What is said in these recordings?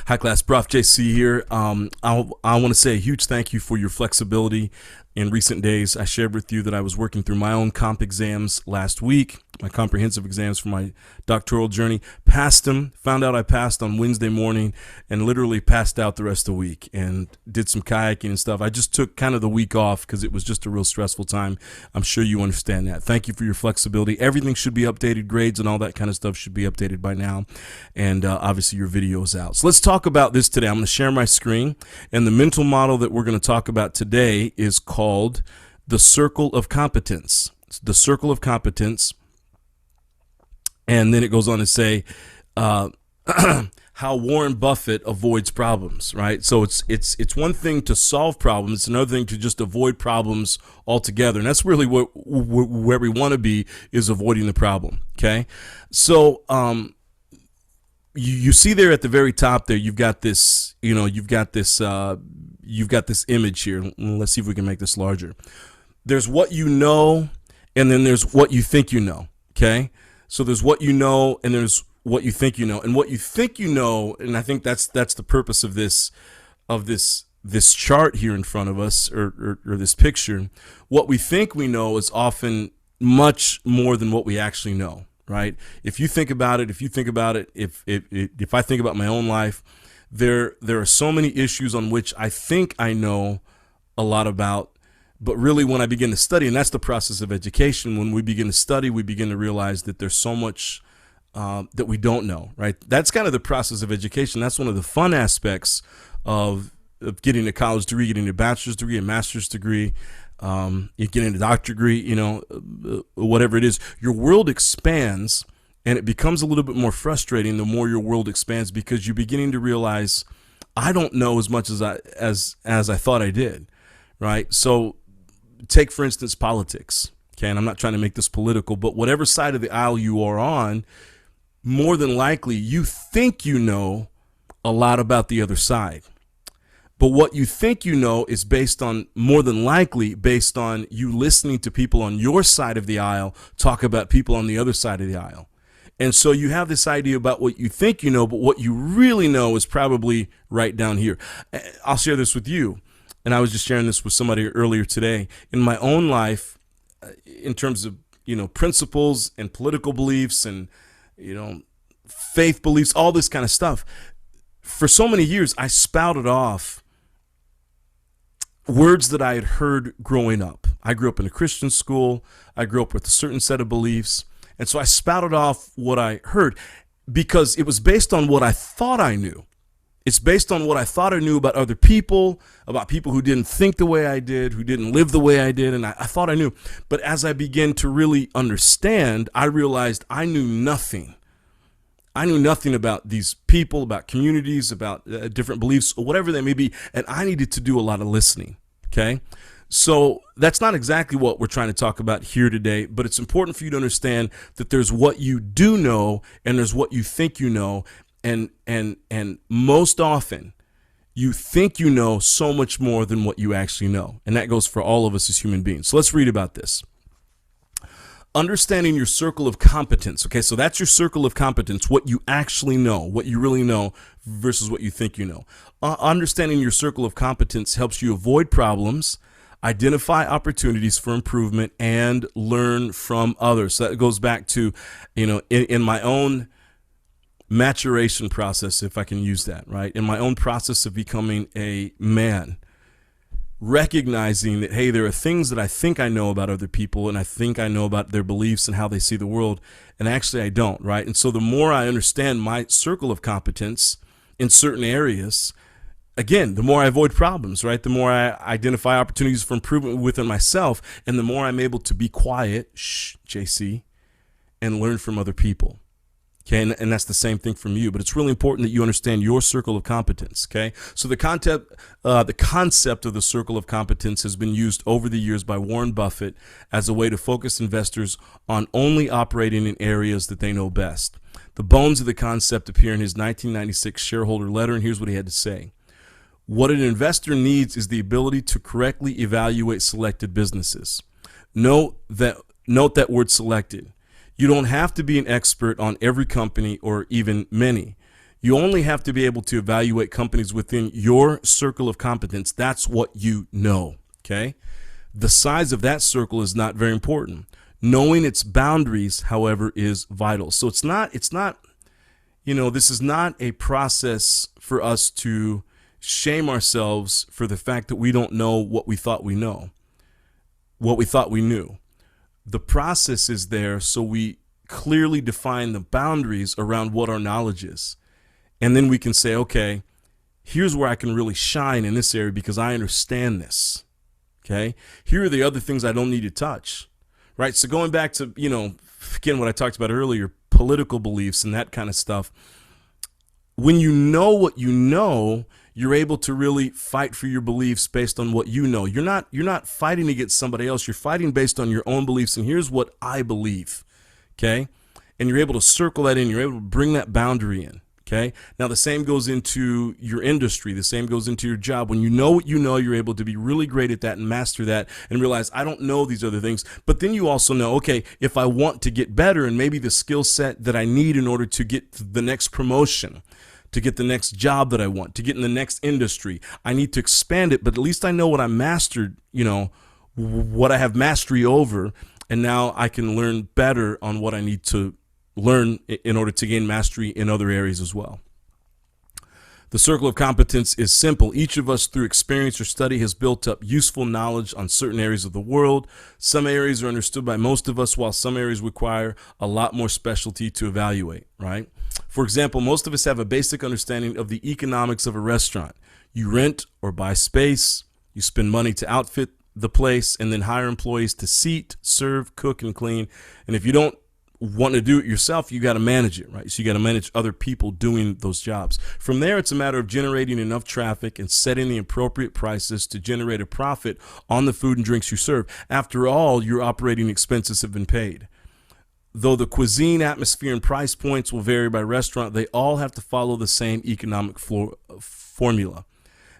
Hi class, Prof. JC here. I want to say a huge thank you for your flexibility in recent days. I shared with you that I was working through my own comp exams last week, my comprehensive exams for my doctoral journey. Passed them, found out I passed on Wednesday morning, and literally passed out the rest of the week and did some kayaking and stuff. I just took kind of the week off because it was just a real stressful time. I'm sure you understand that. Thank you for your flexibility. Everything should be updated, grades and all that kind of stuff should be updated by now. And obviously your video is out. So let's talk about this today. I'm going to share my screen, and the mental model that we're going to talk about today is called the circle of competence. It's the circle of competence. And then it goes on to say how Warren Buffett avoids problems, right? So it's one thing to solve problems. It's another thing to just avoid problems altogether. And that's really where we want to be, is avoiding the problem, okay? So you see there at the very top there, you've got this image here. Let's see if we can make this larger. There's what you know, and then there's what you think you know, okay? So there's what you know, and there's what you think you know. And what you think you know, and I think that's the purpose of this chart here in front of us, or this picture. What we think we know is often much more than what we actually know, right? If you think about it, if I think about my own life, there are so many issues on which I think I know a lot about. But really, when I begin to study, and that's the process of education, when we begin to study, we begin to realize that there's so much that we don't know, right? That's kind of the process of education. That's one of the fun aspects of getting a college degree, getting a bachelor's degree, a master's degree, getting a doctorate degree, whatever it is. Your world expands, and it becomes a little bit more frustrating the more your world expands, because you're beginning to realize, I don't know as much as I thought I did, right? So take, for instance, politics, okay? And I'm not trying to make this political, but whatever side of the aisle you are on, more than likely you think you know a lot about the other side. But what you think you know is more than likely based on you listening to people on your side of the aisle talk about people on the other side of the aisle. And so you have this idea about what you think you know, but what you really know is probably right down here. I'll share this with you. And I was just sharing this with somebody earlier today. In my own life, in terms of, principles and political beliefs and, faith beliefs, all this kind of stuff, for so many years, I spouted off words that I had heard growing up. I grew up in a Christian school. I grew up with a certain set of beliefs. And so I spouted off what I heard because it was based on what I thought I knew. It's based on what I thought I knew about other people, about people who didn't think the way I did, who didn't live the way I did, and I thought I knew. But as I began to really understand, I realized I knew nothing. I knew nothing about these people, about communities, about different beliefs, or whatever they may be, and I needed to do a lot of listening, okay? So that's not exactly what we're trying to talk about here today, but it's important for you to understand that there's what you do know and there's what you think you know. And most often, you think you know so much more than what you actually know. And that goes for all of us as human beings. So let's read about this. Understanding your circle of competence. Okay, so that's your circle of competence, what you actually know, what you really know versus what you think you know. Understanding your circle of competence helps you avoid problems, identify opportunities for improvement, and learn from others. So that goes back to, in my own maturation process, if I can use that, right? In my own process of becoming a man, recognizing that, hey, there are things that I think I know about other people, and I think I know about their beliefs and how they see the world, and actually I don't, right? And so the more I understand my circle of competence in certain areas, again, the more I avoid problems, right? The more I identify opportunities for improvement within myself, and the more I'm able to be quiet, JC, and learn from other people. Okay, and that's the same thing from you, but it's really important that you understand your circle of competence, okay? So the concept of the circle of competence has been used over the years by Warren Buffett as a way to focus investors on only operating in areas that they know best. The bones of the concept appear in his 1996 shareholder letter, and here's what he had to say. What an investor needs is the ability to correctly evaluate selected businesses. Note that word selected. You don't have to be an expert on every company or even many. You only have to be able to evaluate companies within your circle of competence. That's what you know, okay? The size of that circle is not very important. Knowing its boundaries, however, is vital. So it's not, this is not a process for us to shame ourselves for the fact that we don't know what we thought we know, what we thought we knew. The process is there so we clearly define the boundaries around what our knowledge is. And then we can say, okay, here's where I can really shine in this area because I understand this. Okay. Here are the other things I don't need to touch. Right. So going back to, again, what I talked about earlier, political beliefs and that kind of stuff. When you know what you know, you're able to really fight for your beliefs based on what you know. You're not fighting against somebody else. You're fighting based on your own beliefs. And here's what I believe. Okay. And you're able to circle that in. You're able to bring that boundary in. Okay. Now, the same goes into your industry. The same goes into your job. When you know what you know, you're able to be really great at that and master that and realize I don't know these other things. But then you also know, okay, if I want to get better and maybe the skill set that I need in order to get the next promotion, to get the next job that I want, to get in the next industry, I need to expand it. But at least I know what I mastered, what I have mastery over. And now I can learn better on what I need to learn in order to gain mastery in other areas as well. The circle of competence is simple. Each of us through experience or study has built up useful knowledge on certain areas of the world. Some areas are understood by most of us, while some areas require a lot more specialty to evaluate, right? For example, most of us have a basic understanding of the economics of a restaurant. You rent or buy space, you spend money to outfit the place, and then hire employees to seat, serve, cook, and clean. And if you don't want to do it yourself, you got to manage it, right? So you got to manage other people doing those jobs. From there, it's a matter of generating enough traffic and setting the appropriate prices to generate a profit on the food and drinks you serve. After all, your operating expenses have been paid. Though the cuisine, atmosphere, and price points will vary by restaurant, they all have to follow the same economic formula.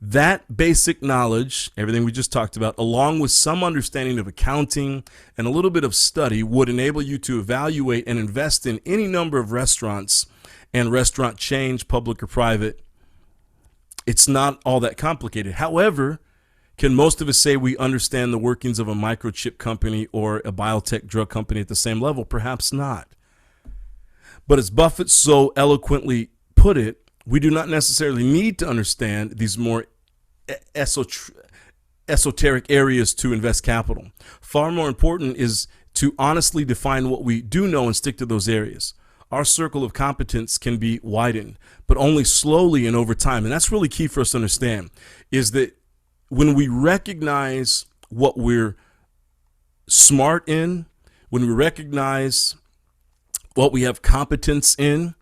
That basic knowledge, everything we just talked about, along with some understanding of accounting and a little bit of study, would enable you to evaluate and invest in any number of restaurants and restaurant chains, public or private. It's not all that complicated. However, can most of us say we understand the workings of a microchip company or a biotech drug company at the same level? Perhaps not. But as Buffett so eloquently put it, we do not necessarily need to understand these more esoteric areas to invest capital. Far more important is to honestly define what we do know and stick to those areas. Our circle of competence can be widened, but only slowly and over time. And that's really key for us to understand, is that when we recognize what we're smart in, when we recognize what we have competence in,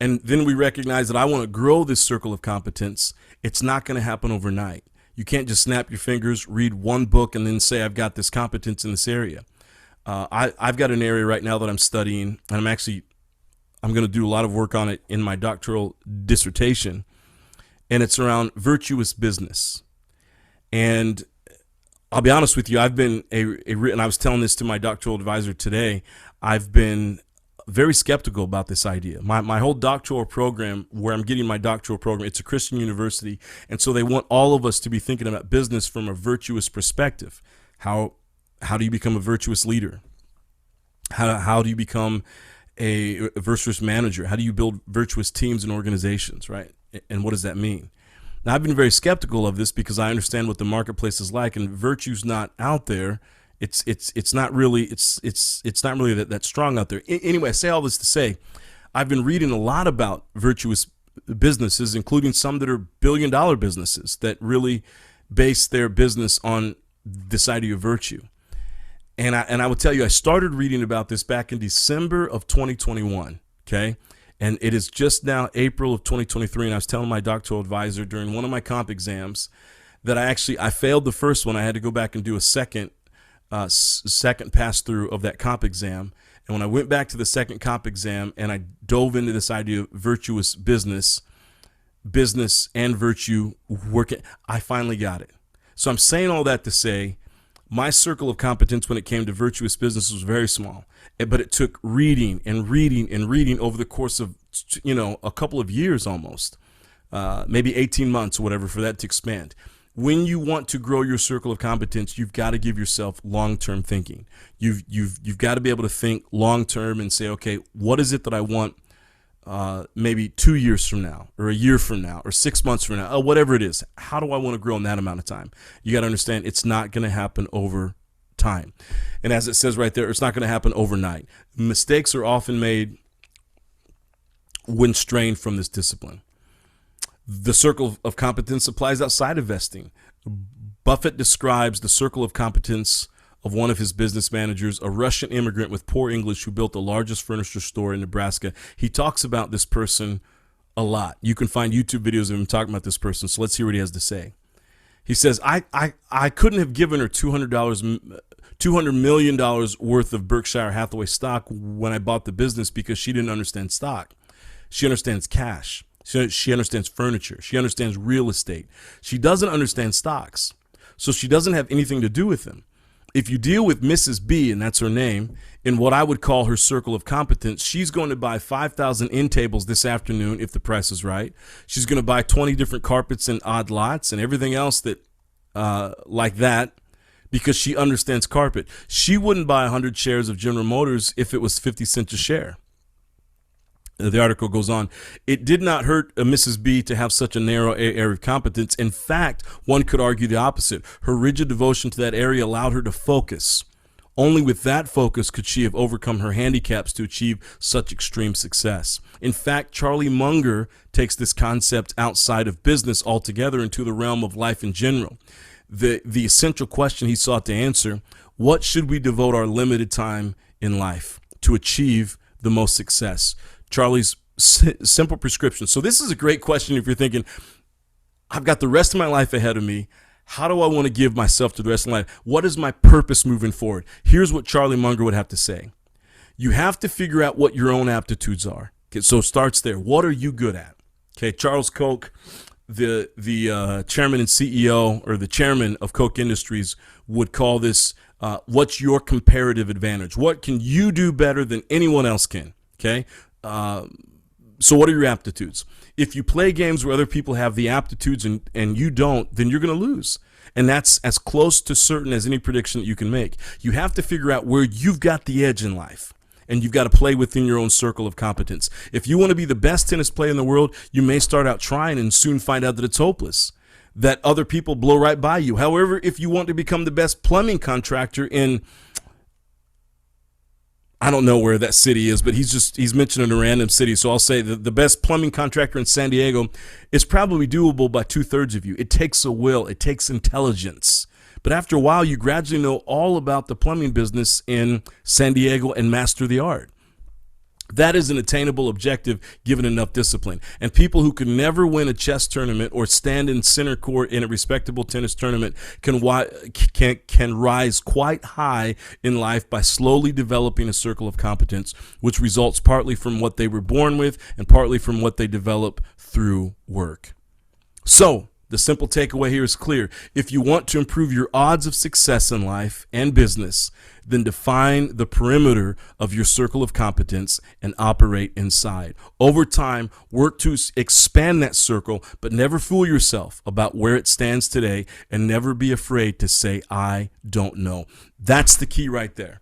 and then we recognize that I want to grow this circle of competence, it's not going to happen overnight. You can't just snap your fingers, read one book, and then say, I've got this competence in this area. I've got an area right now that I'm studying, and I'm going to do a lot of work on it in my doctoral dissertation, and it's around virtuous business. And I'll be honest with you, I've been and I was telling this to my doctoral advisor today, I've been very skeptical about this idea. My whole doctoral program, where I'm getting my doctoral program, it's a Christian university, and so they want all of us to be thinking about business from a virtuous perspective. How do you become a virtuous leader? How do you become a virtuous manager? How do you build virtuous teams and organizations, right? And what does that mean? Now, I've been very skeptical of this because I understand what the marketplace is like, and virtue's not out there. It's not really that strong out there. Anyway, I say all this to say, I've been reading a lot about virtuous businesses, including some that are billion-dollar businesses that really base their business on this idea of virtue. And I will tell you, I started reading about this back in December of 2021. Okay. And it is just now April of 2023. And I was telling my doctoral advisor during one of my comp exams that I failed the first one. I had to go back and do a second pass through of that comp exam. And when I went back to the second comp exam and I dove into this idea of virtuous business and virtue working, I finally got it. So I'm saying all that to say, My circle of competence when it came to virtuous business was very small, but it took reading and reading and reading over the course of, a couple of years almost, maybe 18 months or whatever, for that to expand. When you want to grow your circle of competence, you've got to give yourself long-term thinking. You've got to be able to think long-term and say, okay, what is it that I want maybe 2 years from now, or a year from now, or 6 months from now, whatever it is. How do I want to grow in that amount of time? You got to understand it's not going to happen over time. And as it says right there, it's not going to happen overnight. Mistakes are often made when strained from this discipline. The circle of competence applies outside of vesting. Buffett describes the circle of competence of one of his business managers, a Russian immigrant with poor English who built the largest furniture store in Nebraska. He talks about this person a lot. You can find YouTube videos of him talking about this person. So let's hear what he has to say. He says, I couldn't have given her $200 million worth of Berkshire Hathaway stock when I bought the business, because she didn't understand stock. She understands cash. She understands furniture. She understands real estate. She doesn't understand stocks. So she doesn't have anything to do with them. If you deal with Mrs. B, and that's her name, in what I would call her circle of competence, she's going to buy 5,000 end tables this afternoon if the price is right. She's going to buy 20 different carpets and odd lots and everything else that like that, because she understands carpet. She wouldn't buy 100 shares of General Motors if it was 50 cents a share. The article goes on. It did not hurt Mrs. B to have such a narrow area of competence. In fact, one could argue the opposite. Her rigid devotion to that area allowed her to focus. Only with that focus could she have overcome her handicaps to achieve such extreme success. In fact, Charlie Munger takes this concept outside of business altogether into the realm of life in general. The essential question he sought to answer: what should we devote our limited time in life to achieve the most success? Charlie's simple prescription. So this is a great question if you're thinking, I've got the rest of my life ahead of me. How do I want to give myself to the rest of my life? What is my purpose moving forward? Here's what Charlie Munger would have to say. You have to figure out what your own aptitudes are. Okay, so it starts there. What are you good at? Okay, Charles Koch, the chairman and CEO, or the chairman of Koch Industries, would call this, what's your comparative advantage? What can you do better than anyone else can? Okay. So what are your aptitudes? If you play games where other people have the aptitudes and you don't, then you're going to lose. And that's as close to certain as any prediction that you can make. You have to figure out where you've got the edge in life, and you've got to play within your own circle of competence. If you want to be the best tennis player in the world, you may start out trying and soon find out that it's hopeless, that other people blow right by you. However, if you want to become the best plumbing contractor in, I don't know where that city is, but he's mentioning a random city. So I'll say the best plumbing contractor in San Diego is probably doable by 2/3 of you. It takes a will. It takes intelligence. But after a while, you gradually know all about the plumbing business in San Diego and master the art. That is an attainable objective given enough discipline. And people who can never win a chess tournament or stand in center court in a respectable tennis tournament can rise quite high in life by slowly developing a circle of competence, which results partly from what they were born with and partly from what they develop through work. So, the simple takeaway here is clear. If you want to improve your odds of success in life and business, then define the perimeter of your circle of competence and operate inside. Over time, work to expand that circle, but never fool yourself about where it stands today, and never be afraid to say, I don't know. That's the key right there,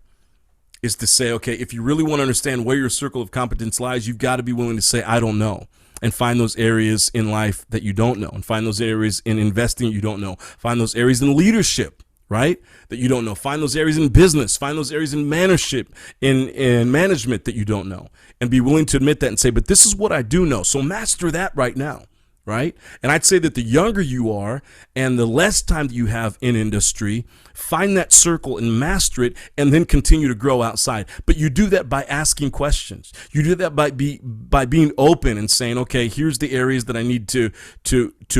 is to say, okay, if you really want to understand where your circle of competence lies, you've got to be willing to say, I don't know. And find those areas in life that you don't know, and find those areas in investing you don't know, find those areas in leadership, right, that you don't know, find those areas in business, find those areas in management that you don't know, and be willing to admit that and say, but this is what I do know, so master that right now, right? And I'd say that the younger you are and the less time that you have in industry, find that circle and master it, and then continue to grow outside. But you do that by asking questions. You do that by being open and saying, okay, here's the areas that I need to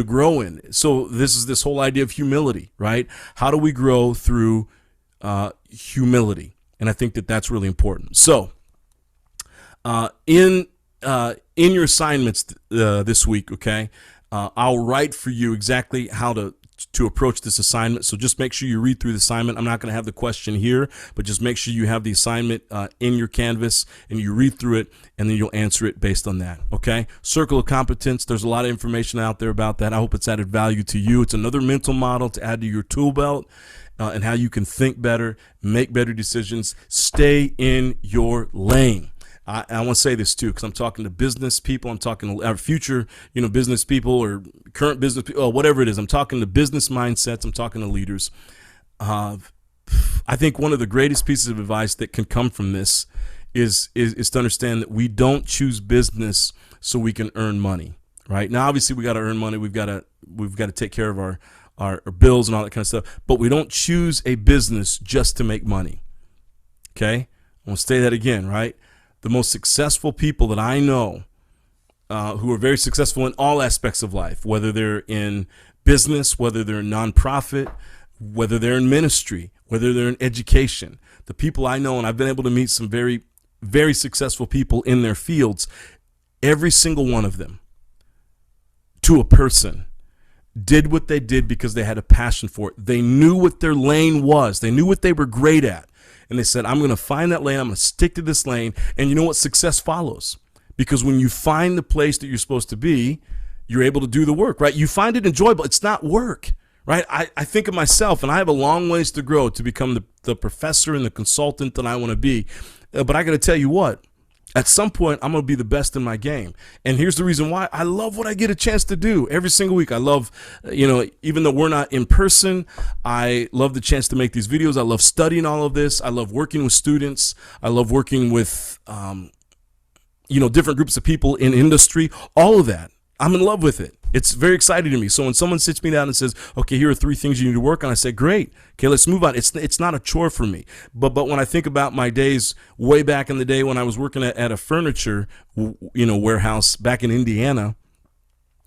grow in. So this is this whole idea of humility, right? How do we grow through humility? And I think that that's really important. So in your assignments this week, okay, I'll write for you exactly how to to approach this assignment. So just make sure you read through the assignment. I'm not going to have the question here, but just make sure you have the assignment in your Canvas and you read through it, and then you'll answer it based on that. Okay. Circle of competence. There's a lot of information out there about that. I hope it's added value to you. It's another mental model to add to your tool belt and how you can think better, make better decisions, stay in your lane. I want to say this too, because I'm talking to business people. I'm talking to our future, business people or current business people, whatever it is. I'm talking to business mindsets. I'm talking to leaders. I think one of the greatest pieces of advice that can come from this is to understand that we don't choose business so we can earn money. Right now, obviously, we got to earn money. We've got to take care of our bills and all that kind of stuff. But we don't choose a business just to make money. Okay, I want to say that again. Right. The most successful people that I know who are very successful in all aspects of life, whether they're in business, whether they're in nonprofit, whether they're in ministry, whether they're in education, the people I know, and I've been able to meet some very, very successful people in their fields, every single one of them, to a person, did what they did because they had a passion for it. They knew what their lane was. They knew what they were great at. And they said, I'm going to find that lane. I'm going to stick to this lane. And you know what? Success follows. Because when you find the place that you're supposed to be, you're able to do the work, right? You find it enjoyable. It's not work, right? I think of myself, and I have a long ways to grow to become the professor and the consultant that I want to be. But I got to tell you what, at some point, I'm going to be the best in my game. And here's the reason why. I love what I get a chance to do every single week. I love, even though we're not in person, I love the chance to make these videos. I love studying all of this. I love working with students. I love working with, different groups of people in industry, all of that. I'm in love with it. It's very exciting to me. So when someone sits me down and says, okay, here are 3 things you need to work on, I say, great. Okay, let's move on. It's not a chore for me. But when I think about my days way back in the day when I was working at a furniture, warehouse back in Indiana,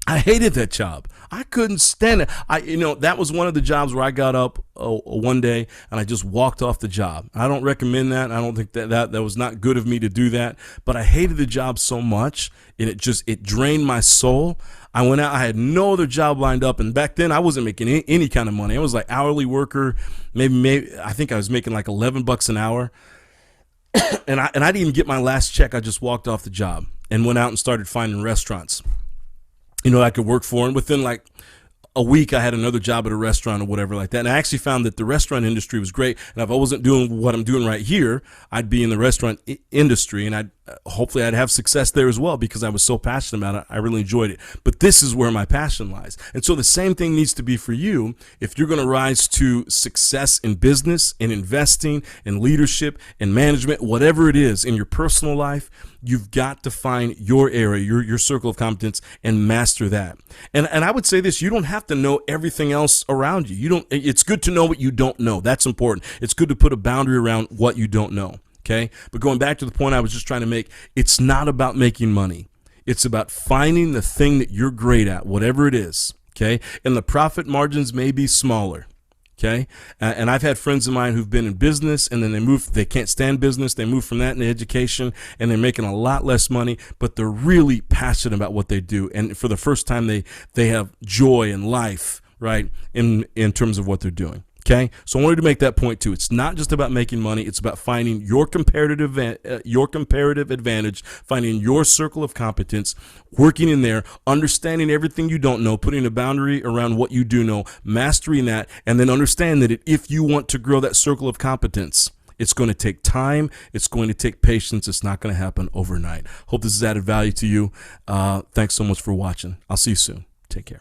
I hated that job. I couldn't stand it. That was one of the jobs where I got up one day and I just walked off the job. I don't recommend that. I don't think that was not good of me to do that. But I hated the job so much, and it drained my soul. I went out. I had no other job lined up, and back then I wasn't making any kind of money. I was like hourly worker. Maybe I think I was making like $11 an hour, and I didn't even get my last check. I just walked off the job and went out and started finding restaurants I could work for. And within like a week, I had another job at a restaurant or whatever like that. And I actually found that the restaurant industry was great. And if I wasn't doing what I'm doing right here, I'd be in the restaurant industry, and hopefully I'd have success there as well because I was so passionate about it. I really enjoyed it. But this is where my passion lies. And so the same thing needs to be for you if you're going to rise to success in business, in investing, in leadership, in management, whatever it is in your personal life. You've got to find your area, your circle of competence, and master that. And I would say this: you don't have to know everything else around you. It's good to know what you don't know. That's important. It's good to put a boundary around what you don't know. Okay. But going back to the point I was just trying to make, it's not about making money. It's about finding the thing that you're great at, whatever it is. Okay. And the profit margins may be smaller. Okay. And I've had friends of mine who've been in business, and then they can't stand business. They move from that into education, and they're making a lot less money, but they're really passionate about what they do. And for the first time, they have joy in life, right? In terms of what they're doing. Okay. So I wanted to make that point too. It's not just about making money. It's about finding your comparative advantage, finding your circle of competence, working in there, understanding everything you don't know, putting a boundary around what you do know, mastering that, and then understand that if you want to grow that circle of competence, it's going to take time. It's going to take patience. It's not going to happen overnight. Hope this has added value to you. Thanks so much for watching. I'll see you soon. Take care.